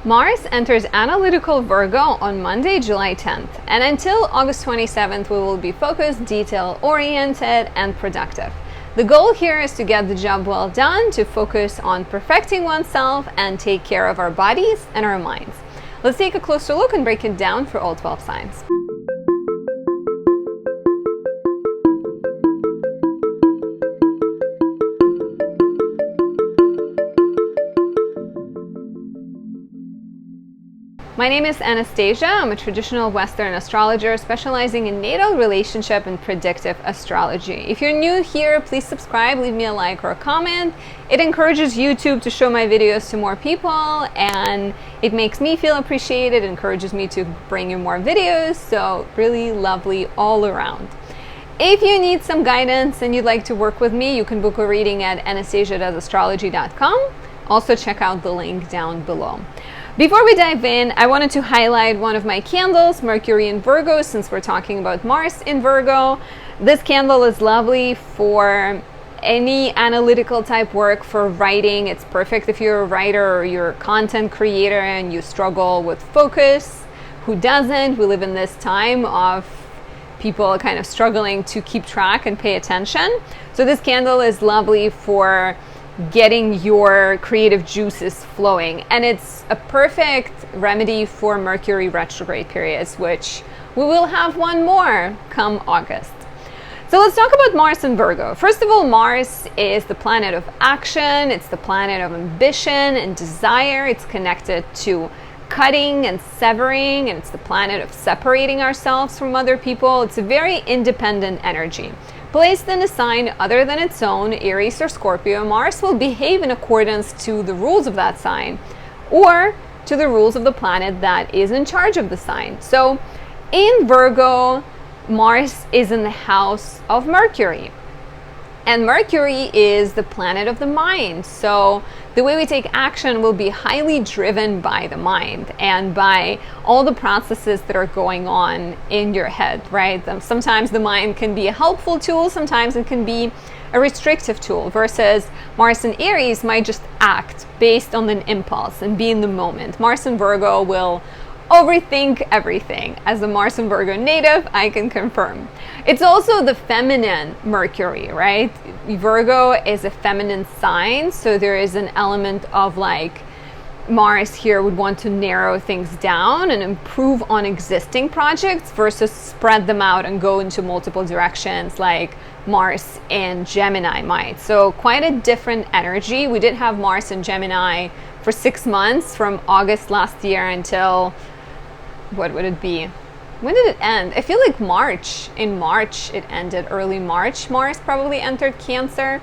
Mars enters analytical Virgo on Monday, July 10th, and until August 27th, we will be focused, detail-oriented, and productive. The goal here is to get the job well done, to focus on perfecting oneself, and take care of our bodies and our minds. Let's take a closer look and break it down for all 12 signs. My name is Anastasia. I'm a traditional Western astrologer specializing in natal, relationship, and predictive astrology. If you're new here, please subscribe, leave me a like or a comment. It encourages YouTube to show my videos to more people, and it makes me feel appreciated, encourages me to bring you more videos, so really lovely all around. If you need some guidance and you'd like to work with me, you can book a reading at anastasia.astrology.com. Also check out the link down below. Before we dive in, I wanted to highlight one of my candles, Mercury in Virgo, since we're talking about Mars in Virgo. This candle is lovely for any analytical type work, for writing. It's perfect if you're a writer or you're a content creator and you struggle with focus. Who doesn't? We live in this time of people kind of struggling to keep track and pay attention. So this candle is lovely for getting your creative juices flowing, and it's a perfect remedy for Mercury retrograde periods, which we will have one more come August. So let's talk about Mars and Virgo. First of all, Mars is the planet of action, it's the planet of ambition and desire, it's connected to cutting and severing, and it's the planet of separating ourselves from other people. It's a very independent energy. Placed in a sign other than its own, Aries or Scorpio, Mars will behave in accordance to the rules of that sign or to the rules of the planet that is in charge of the sign. So in Virgo, Mars is in the house of Mercury. And Mercury is the planet of the mind. So the way we take action will be highly driven by the mind and by all the processes that are going on in your head, right? Sometimes the mind can be a helpful tool, sometimes it can be a restrictive tool, versus Mars and Aries might just act based on an impulse and be in the moment. Mars and Virgo will overthink everything. As a Mars and Virgo native, I can confirm. It's also the feminine Mercury, right? Virgo is a feminine sign, so there is an element of like Mars here would want to narrow things down and improve on existing projects versus spread them out and go into multiple directions like Mars and Gemini might. So quite a different energy. We did have Mars and Gemini for 6 months from August last year until, what would it be? When did it end? I feel like March. In March it ended, early March. Mars probably entered Cancer.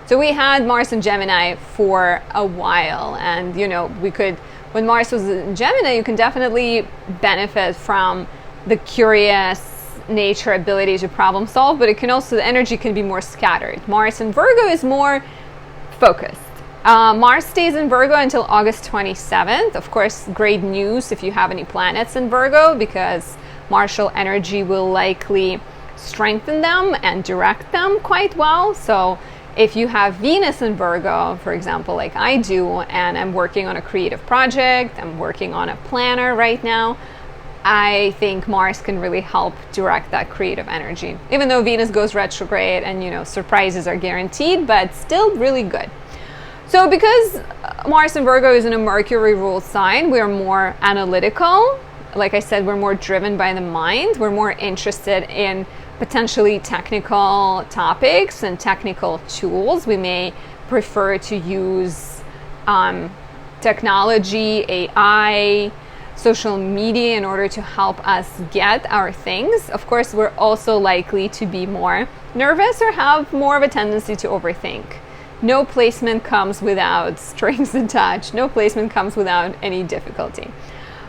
So we had Mars and Gemini for a while, and you know, when Mars was in Gemini, you can definitely benefit from the curious nature, ability to problem solve, but it can also, the energy can be more scattered. Mars in Virgo is more focused. Mars stays in Virgo until August 27th. Of course, great news if you have any planets in Virgo, because martial energy will likely strengthen them and direct them quite well. So if you have Venus in Virgo, for example, like I do, and I'm working on a creative project, I'm working on a planner right now, I think Mars can really help direct that creative energy. Even though Venus goes retrograde and, you know, surprises are guaranteed, but still really good. So because Mars in Virgo is in a Mercury ruled sign, we are more analytical. Like I said, we're more driven by the mind. We're more interested in potentially technical topics and technical tools. We may prefer to use technology, AI, social media in order to help us get our things. Of course, we're also likely to be more nervous or have more of a tendency to overthink. No placement comes without strings attached. No placement comes without any difficulty.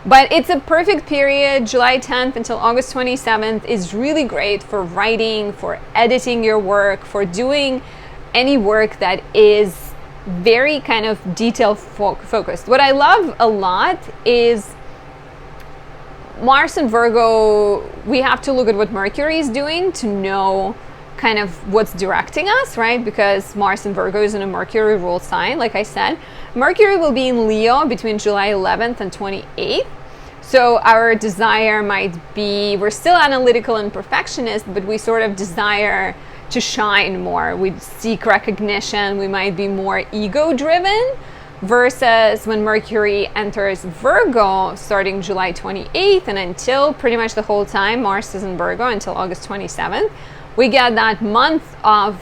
But it's a perfect period. July 10th until August 27th is really great for writing, for editing your work, for doing any work that is very kind of detail focused. What I love a lot is Mars and Virgo, we have to look at what Mercury is doing to know kind of what's directing us, right? Because Mars and Virgo is in a Mercury ruled sign, like I said. Mercury will be in Leo between July 11th and 28th. So our desire might be, we're still analytical and perfectionist, but we sort of desire to shine more. We seek recognition. We might be more ego-driven, versus when Mercury enters Virgo starting July 28th and until pretty much the whole time Mars is in Virgo until August 27th, we get that month of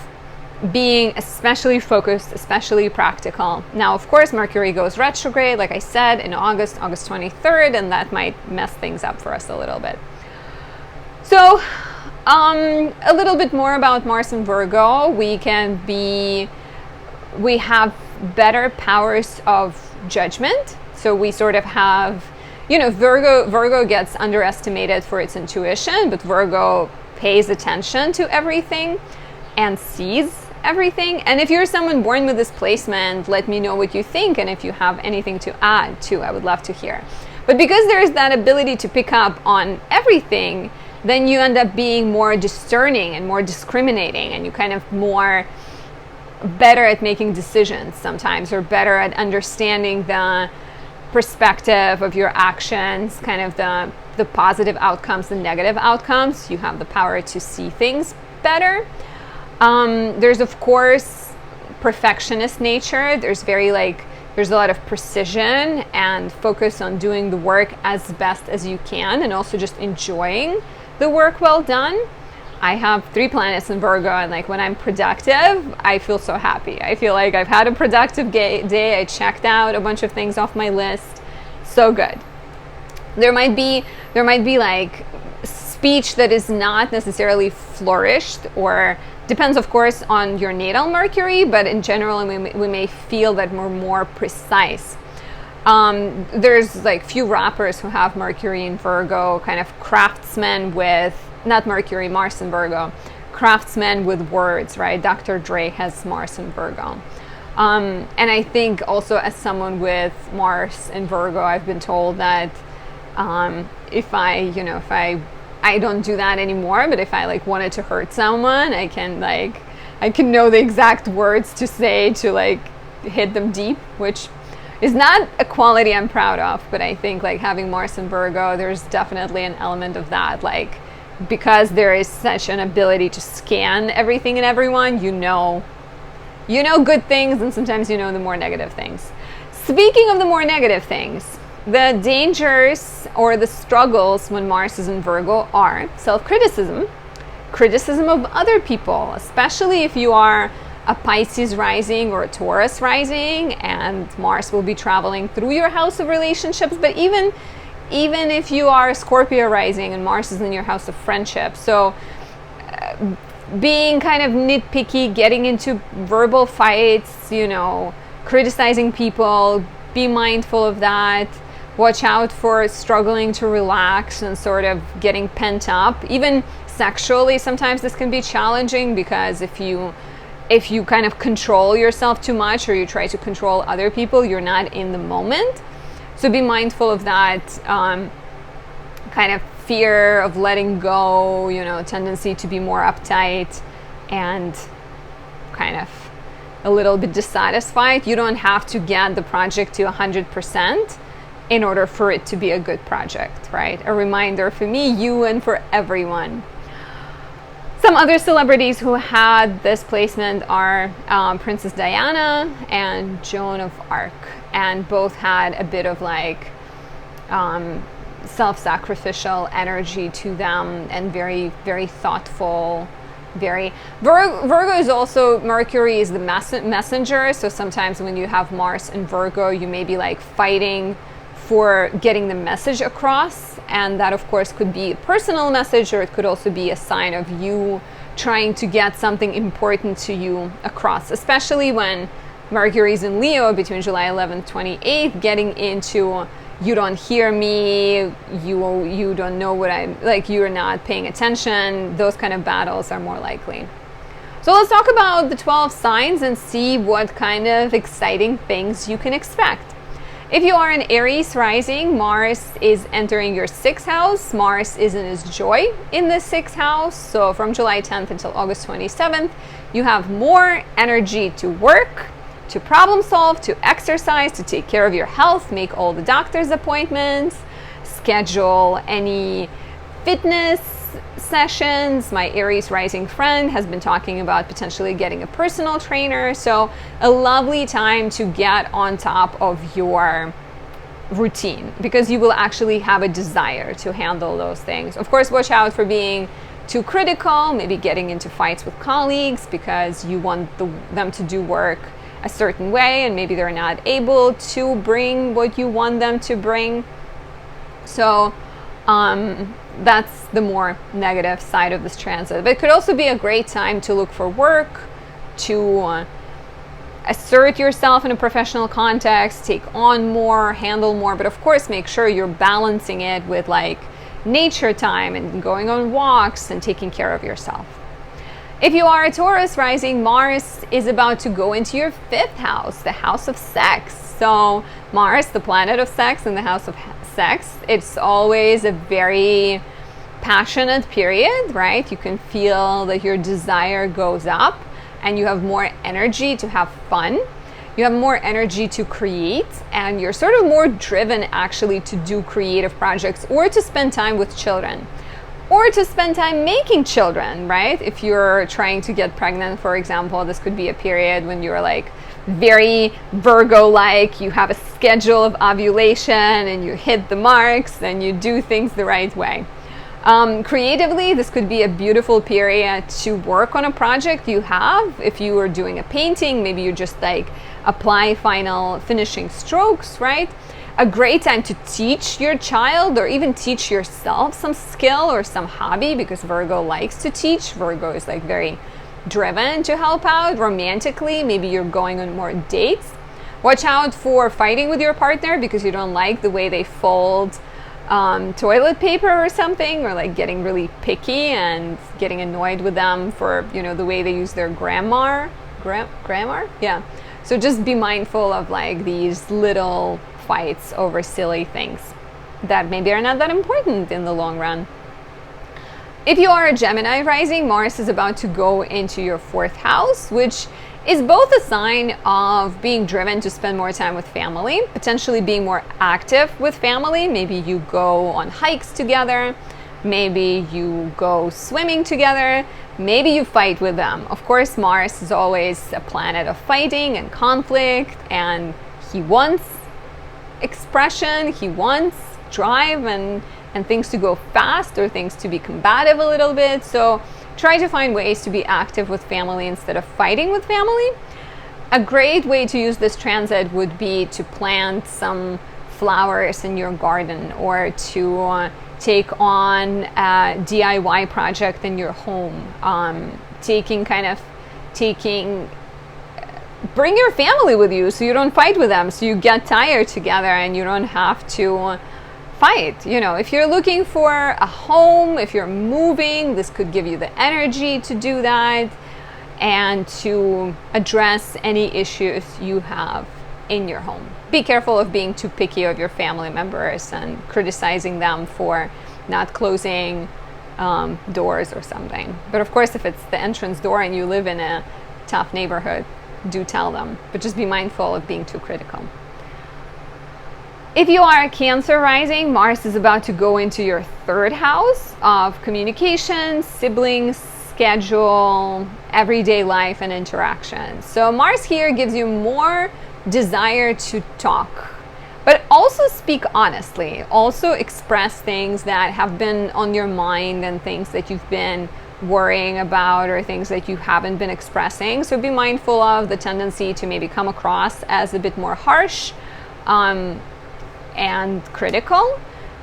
being especially focused, especially practical. Now, of course, Mercury goes retrograde, like I said, in August 23rd, and that might mess things up for us a little bit. So, a little bit more about Mars and Virgo. We have better powers of judgment. So we sort of have, Virgo gets underestimated for its intuition, but Virgo pays attention to everything and sees everything. And if you're someone born with this placement, let me know what you think, and if you have anything to add too, I would love to hear. But because there is that ability to pick up on everything, then you end up being more discerning and more discriminating, and you kind of more better at making decisions sometimes, or better at understanding the perspective of your actions, kind of the positive outcomes, the negative outcomes. You have the power to see things better. There's of course perfectionist nature. There's a lot of precision and focus on doing the work as best as you can, and also just enjoying the work well done. I have 3 planets in Virgo, and when I'm productive, I feel so happy. I feel like I've had a productive day. I checked out a bunch of things off my list. So good. There might be speech that is not necessarily flourished, or depends, of course, on your natal Mercury, but in general, we may feel that we're more precise. There's few rappers who have Mercury in Virgo, kind of craftsmen with, not Mercury, Mars in Virgo, craftsmen with words, right? Dr. Dre has Mars in Virgo. And I think also as someone with Mars in Virgo, I've been told that if I don't do that anymore, but if I wanted to hurt someone, I can know the exact words to say to hit them deep, which is not a quality I'm proud of, but I think having Mars in Virgo, there's definitely an element of that, because there is such an ability to scan everything and everyone, you know good things, and sometimes the more negative things. Speaking of the more negative things, the dangers or the struggles when Mars is in Virgo are self-criticism, criticism of other people, especially if you are a Pisces rising or a Taurus rising, and Mars will be traveling through your house of relationships, but even if you are a Scorpio rising and Mars is in your house of friendship. So being kind of nitpicky, getting into verbal fights, criticizing people, be mindful of that. Watch out for struggling to relax and sort of getting pent up. Even sexually, sometimes this can be challenging, because if you kind of control yourself too much, or you try to control other people, you're not in the moment. So be mindful of that kind of fear of letting go, tendency to be more uptight and kind of a little bit dissatisfied. You don't have to get the project to 100% in order for it to be a good project, right? A reminder for me, you, and for everyone. Some other celebrities who had this placement are Princess Diana and Joan of Arc, and both had a bit of self-sacrificial energy to them, and very, very thoughtful. Virgo is also, Mercury is the messenger, so sometimes when you have Mars in Virgo, you may be fighting for getting the message across, and that of course could be a personal message, or it could also be a sign of you trying to get something important to you across, especially when Mercury is in Leo between July 11th and 28th, getting into you don't hear me, you don't know what I'm you're not paying attention. Those kind of battles are more likely. So let's talk about the 12 signs and see what kind of exciting things you can expect. If you are an Aries rising, Mars is entering your 6th house. Mars is in its joy in the 6th house. So from July 10th until August 27th, you have more energy to work, to problem solve, to exercise, to take care of your health, make all the doctor's appointments, schedule any fitness sessions. My Aries rising friend has been talking about potentially getting a personal trainer. So a lovely time to get on top of your routine, because you will actually have a desire to handle those things. Of course, watch out for being too critical, maybe getting into fights with colleagues because you want them to do work a certain way and maybe they're not able to bring what you want them to bring. So that's the more negative side of this transit. But it could also be a great time to look for work, to assert yourself in a professional context, take on more, handle more, but of course make sure you're balancing it with like nature time and going on walks and taking care of yourself. If you are a Taurus rising, Mars is about to go into your 5th house, the house of sex. So Mars, the planet of sex, in the house of sex, it's always a very passionate period, right? You can feel that your desire goes up and you have more energy to have fun. You have more energy to create, and you're sort of more driven actually to do creative projects or to spend time with children or to spend time making children, right? If you're trying to get pregnant, for example, this could be a period when you're like very Virgo-like, you have a schedule of ovulation and you hit the marks and you do things the right way. Creatively, this could be a beautiful period to work on a project you have. If you are doing a painting, maybe you just like apply final finishing strokes, right? A great time to teach your child or even teach yourself some skill or some hobby, because Virgo likes to teach. Virgo is like very driven to help out. Romantically, maybe you're going on more dates. Watch out for fighting with your partner because you don't like the way they fold toilet paper or something, or like getting really picky and getting annoyed with them for, you know, the way they use their grammar. Yeah. So just be mindful of like these little fights over silly things that maybe are not that important in the long run. If you are a Gemini rising, Mars is about to go into your 4th house, which is both a sign of being driven to spend more time with family, potentially being more active with family. Maybe you go on hikes together, maybe you go swimming together, maybe you fight with them. Of course, Mars is always a planet of fighting and conflict, and he wants expression, he wants drive and things to go fast or things to be combative a little bit. So try to find ways to be active with family instead of fighting with family. A great way to use this transit would be to plant some flowers in your garden, or to take on a DIY project in your home. Bring your family with you so you don't fight with them, so you get tired together and you don't have to fight. You know, if you're looking for a home, if you're moving, this could give you the energy to do that and to address any issues you have in your home. Be careful of being too picky of your family members and criticizing them for not closing doors or something. But of course, if it's the entrance door and you live in a tough neighborhood, do tell them, but just be mindful of being too critical. If you are a Cancer rising, Mars is about to go into your 3rd house of communication, siblings, schedule, everyday life, and interaction. So Mars here gives you more desire to talk, but also speak honestly. Also express things that have been on your mind and things that you've been worrying about or things that you haven't been expressing. So be mindful of the tendency to maybe come across as a bit more harsh and critical.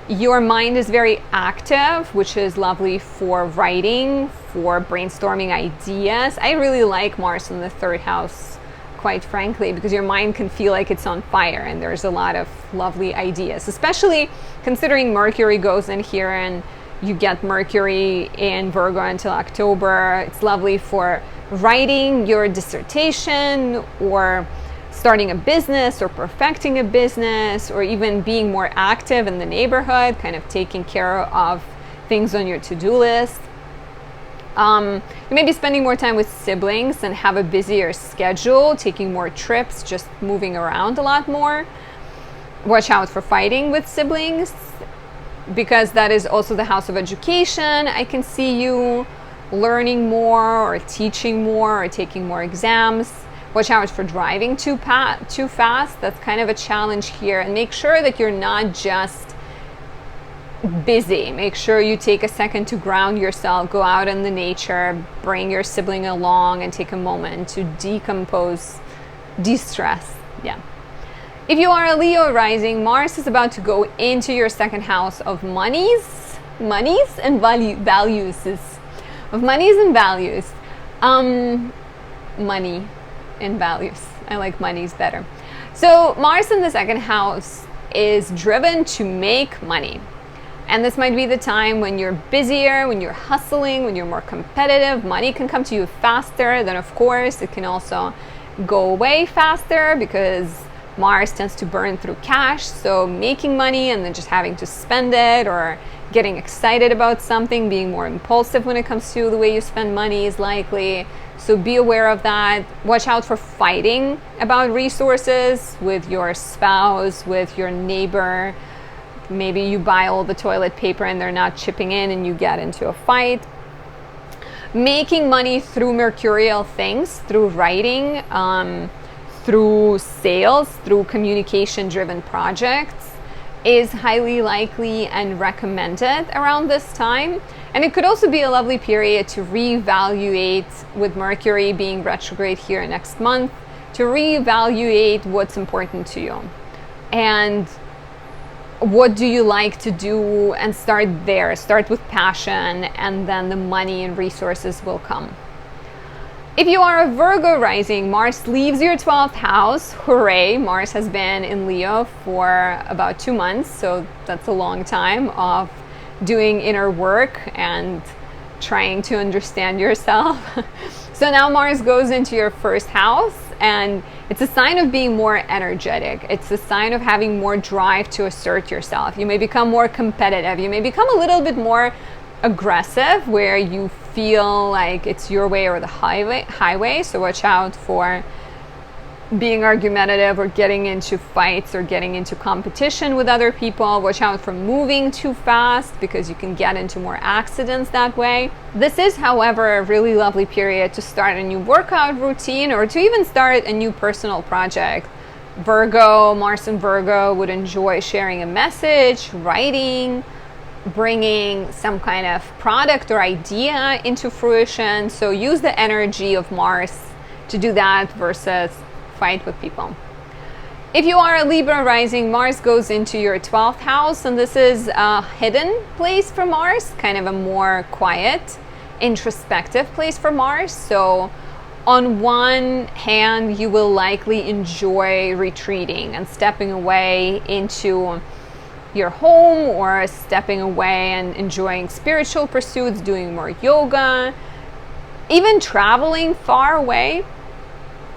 Your mind is very active, which is lovely for writing, for brainstorming ideas. I really like Mars in the 3rd house, quite frankly, because your mind can feel like it's on fire and there's a lot of lovely ideas, especially considering Mercury goes in here and you get Mercury in Virgo until October. It's lovely for writing your dissertation or starting a business or perfecting a business, or even being more active in the neighborhood, kind of taking care of things on your to-do list. You may be spending more time with siblings and have a busier schedule, taking more trips, just moving around a lot more. Watch out for fighting with siblings, because that is also the house of education. I can see you learning more or teaching more or taking more exams. Watch out for driving too fast. That's kind of a challenge here. And make sure that you're not just busy. Make sure you take a second to ground yourself, go out in the nature, bring your sibling along and take a moment to de-stress. Yeah. If you are a Leo rising, Mars is about to go into your second house of monies and values. Money and values. I like monies better. So Mars in the second house is driven to make money. And this might be the time when you're busier, when you're hustling, when you're more competitive. Money can come to you faster. Then of course it can also go away faster because Mars tends to burn through cash. So making money and then just having to spend it, or getting excited about something, being more impulsive when it comes to the way you spend money is likely. So be aware of that. Watch out for fighting about resources with your spouse, with your neighbor. Maybe you buy all the toilet paper and they're not chipping in and you get into a fight. Making money through mercurial things, through writing, through sales, through communication-driven projects is highly likely and recommended around this time. And it could also be a lovely period to reevaluate, with Mercury being retrograde here next month, to reevaluate what's important to you and what do you like to do, and start there. Start with passion, and then the money and resources will come. If you are a Virgo rising, Mars leaves your 12th house. Hooray! Mars has been in Leo for about 2 months, so that's a long time of doing inner work and trying to understand yourself. So now Mars goes into your first house, and it's a sign of being more energetic. It's a sign of having more drive to assert yourself. You may become more competitive. You may become a little bit more aggressive, where you feel like it's your way or the highway. So watch out for being argumentative or getting into fights or getting into competition with other people. Watch out for moving too fast, because you can get into more accidents that way. This is, however, a really lovely period to start a new workout routine, or to even start a new personal project. Virgo, Mars and Virgo would enjoy sharing a message, writing, bringing some kind of product or idea into fruition. So use the energy of Mars to do that versus fight with people. If you are a Libra rising, Mars goes into your 12th house, and this is a hidden place for Mars, kind of a more quiet, introspective place for Mars. So on one hand, you will likely enjoy retreating and stepping away into your home, or stepping away and enjoying spiritual pursuits, doing more yoga, even traveling far away.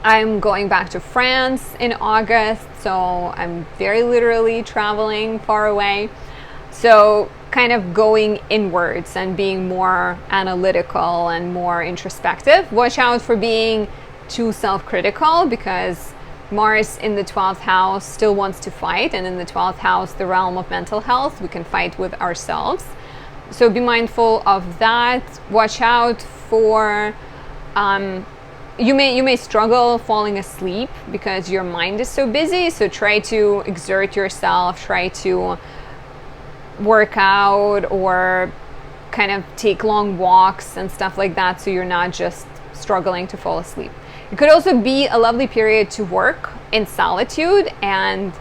I'm going back to France in August, so I'm very literally traveling far away. So kind of going inwards and being more analytical and more introspective. Watch out for being too self-critical, because Mars in the 12th house still wants to fight, and in the 12th house, the realm of mental health, we can fight with ourselves. So be mindful of that. Watch out for you may struggle falling asleep because your mind is so busy. So try to exert yourself, try to work out, or kind of take long walks and stuff like that, so you're not just struggling to fall asleep. It could also be a lovely period to work in solitude and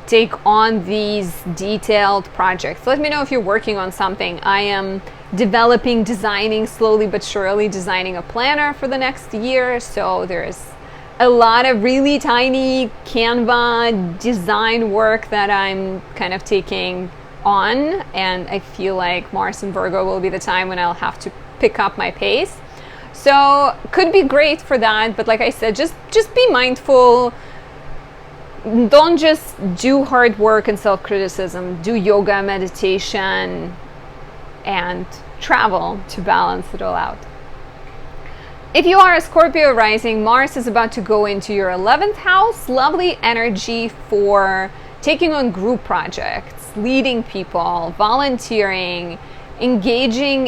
take on these detailed projects. Let me know if you're working on something. I am designing slowly but surely, designing a planner for the next year. So there's a lot of really tiny Canva design work that I'm kind of taking on. And I feel like Mars and Virgo will be the time when I'll have to pick up my pace. So could be great for that, but like I said, just be mindful. Don't just do hard work and self-criticism. Do yoga, meditation, and travel to balance it all out. If you are a Scorpio rising, Mars is about to go into your 11th house. Lovely energy for taking on group projects, leading people, volunteering, engaging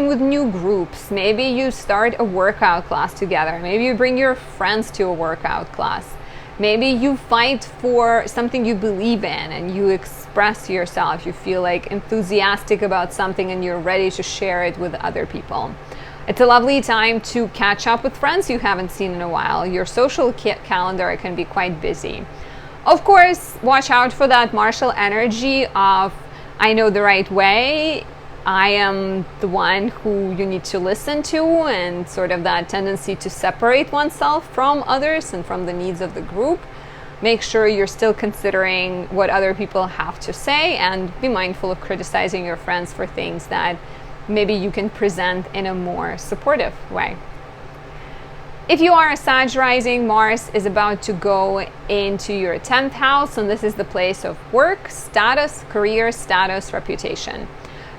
with new groups. Maybe you start a workout class together. Maybe you bring your friends to a workout class. Maybe you fight for something you believe in and you express yourself. You feel like enthusiastic about something and you're ready to share it with other people. It's a lovely time to catch up with friends you haven't seen in a while. Your social calendar can be quite busy. Of course, watch out for that martial energy of I know the right way, I am the one who you need to listen to, and sort of that tendency to separate oneself from others and from the needs of the group. Make sure you're still considering what other people have to say, and be mindful of criticizing your friends for things that maybe you can present in a more supportive way. If you are a Sag rising, Mars is about to go into your 10th house, and this is the place of work, status, career, status, reputation.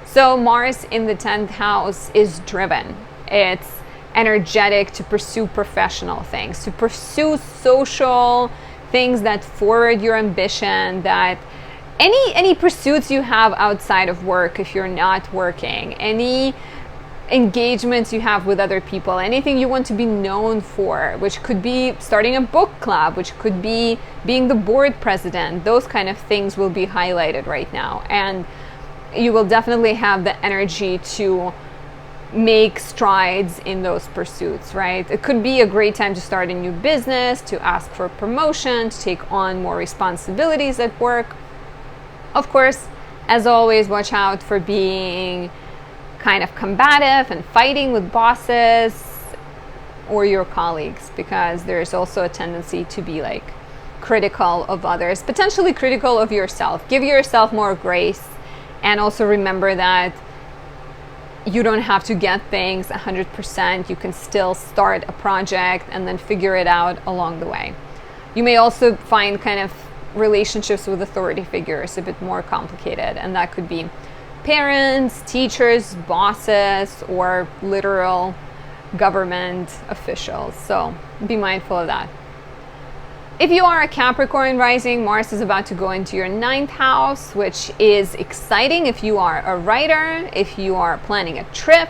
So Mars in the 10th house is driven. It's energetic to pursue professional things, to pursue social things that forward your ambition, that any pursuits you have outside of work, if you're not working, any engagements you have with other people, anything you want to be known for, which could be starting a book club, which could be being the board president, those kind of things will be highlighted right now. And you will definitely have the energy to make strides in those pursuits, right? It could be a great time to start a new business, to ask for promotion, to take on more responsibilities at work. Of course, as always, watch out for being kind of combative and fighting with bosses or your colleagues, because there's also a tendency to be like critical of others, potentially critical of yourself. Give yourself more grace, and also remember that you don't have to get things 100%. You can still start a project and then figure it out along the way. You may also find kind of relationships with authority figures a bit more complicated, and that could be parents, teachers, bosses, or literal government officials. So be mindful of that. If you are a Capricorn rising, Mars is about to go into your 9th house, which is exciting if you are a writer, if you are planning a trip,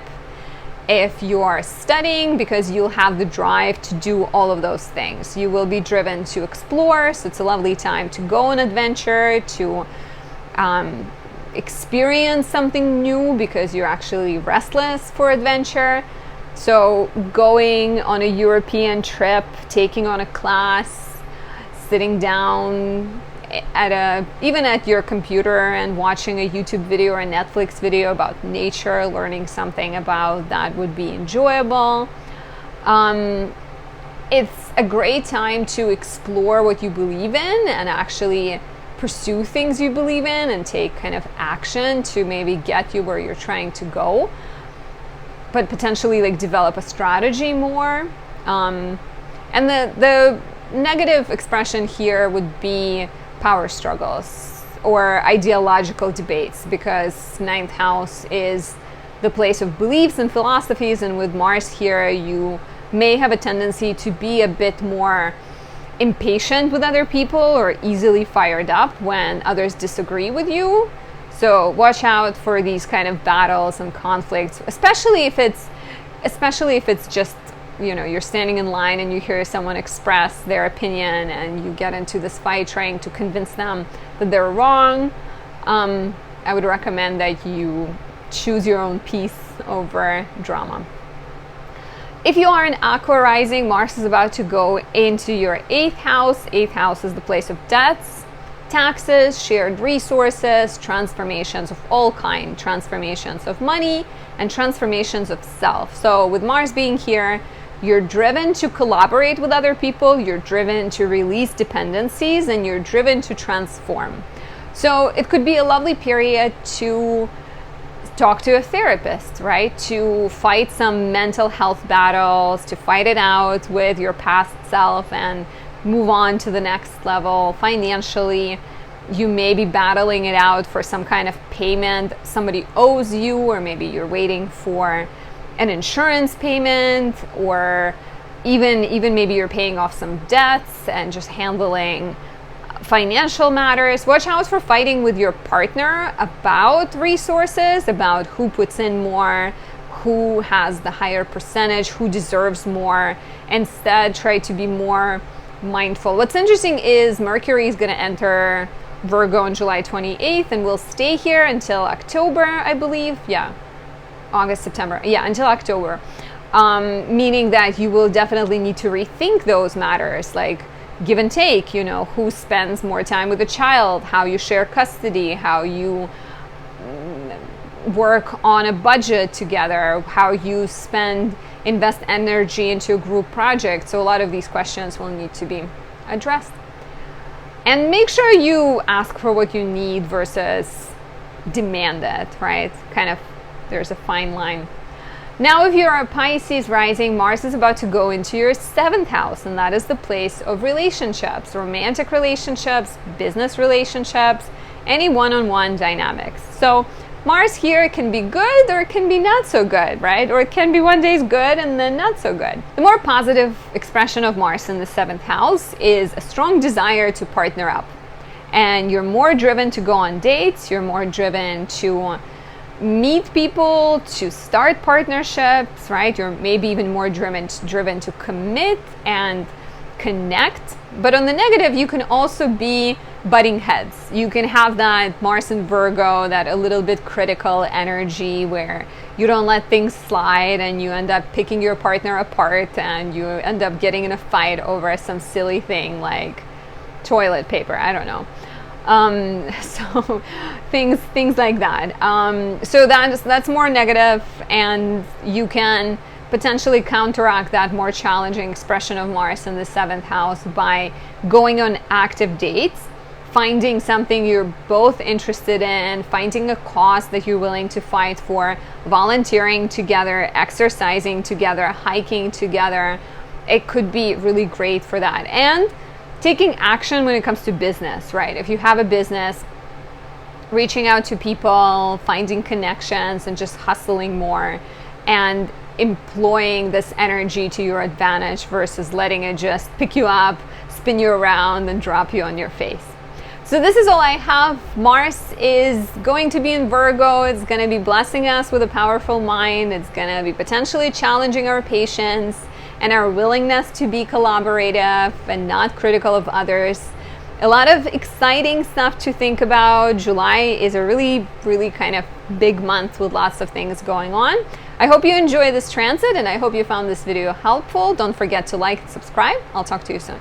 if you are studying, because you'll have the drive to do all of those things. You will be driven to explore, so it's a lovely time to go on adventure, to experience something new, because you're actually restless for adventure. So going on a European trip, taking on a class, sitting down even at your computer and watching a YouTube video or a Netflix video about nature, learning something about that would be enjoyable. It's a great time to explore what you believe in and actually pursue things you believe in and take kind of action to maybe get you where you're trying to go, but potentially like develop a strategy more. And the negative expression here would be power struggles or ideological debates, because 9th house is the place of beliefs and philosophies, and with Mars here you may have a tendency to be a bit more impatient with other people or easily fired up when others disagree with you. So watch out for these kind of battles and conflicts, especially if it's just, you know, you're standing in line and you hear someone express their opinion and you get into this fight trying to convince them that they're wrong. I would recommend that you choose your own peace over drama. If you are an Aqua rising, Mars is about to go into your 8th house. 8th house is the place of debts, taxes, shared resources, transformations of all kinds, transformations of money, and transformations of self. So with Mars being here, you're driven to collaborate with other people, you're driven to release dependencies, and you're driven to transform. So it could be a lovely period to talk to a therapist, right? To fight some mental health battles, to fight it out with your past self and move on to the next level. Financially, you may be battling it out for some kind of payment somebody owes you, or maybe you're waiting for an insurance payment, or even maybe you're paying off some debts and just handling financial matters. Watch out for fighting with your partner about resources, about who puts in more, who has the higher percentage, who deserves more. Instead, try to be more mindful. What's interesting is Mercury is going to enter Virgo on July 28th and will stay here until October, I believe. Yeah, August, September. Yeah, until October. Meaning that you will definitely need to rethink those matters, like give and take, you know, who spends more time with the child, how you share custody, how you work on a budget together, how you invest energy into a group project. So a lot of these questions will need to be addressed. And make sure you ask for what you need versus demand it, right? Kind of, there's a fine line. Now, if you're a Pisces rising, Mars is about to go into your 7th house, and that is the place of relationships, romantic relationships, business relationships, any one-on-one dynamics. So Mars here can be good or it can be not so good, right? Or it can be one day's good and then not so good. The more positive expression of Mars in the 7th house is a strong desire to partner up. And you're more driven to go on dates, you're more driven to meet people, to start partnerships, right? You're maybe even more driven to commit and connect. But on the negative, you can also be butting heads. You can have that Mars in Virgo, that a little bit critical energy where you don't let things slide and you end up picking your partner apart and you end up getting in a fight over some silly thing like toilet paper. I don't know. So things like that. So that's more negative, and you can potentially counteract that more challenging expression of Mars in the 7th house by going on active dates, finding something you're both interested in, finding a cause that you're willing to fight for, volunteering together, exercising together, hiking together. It could be really great for that. And taking action when it comes to business, right? If you have a business, reaching out to people, finding connections, and just hustling more and employing this energy to your advantage versus letting it just pick you up, spin you around, and drop you on your face. So this is all I have. Mars is going to be in Virgo. It's going to be blessing us with a powerful mind. It's going to be potentially challenging our patience and our willingness to be collaborative and not critical of others. A lot of exciting stuff to think about. July is a really, really kind of big month with lots of things going on. I hope you enjoy this transit, and I hope you found this video helpful. Don't forget to like and subscribe. I'll talk to you soon.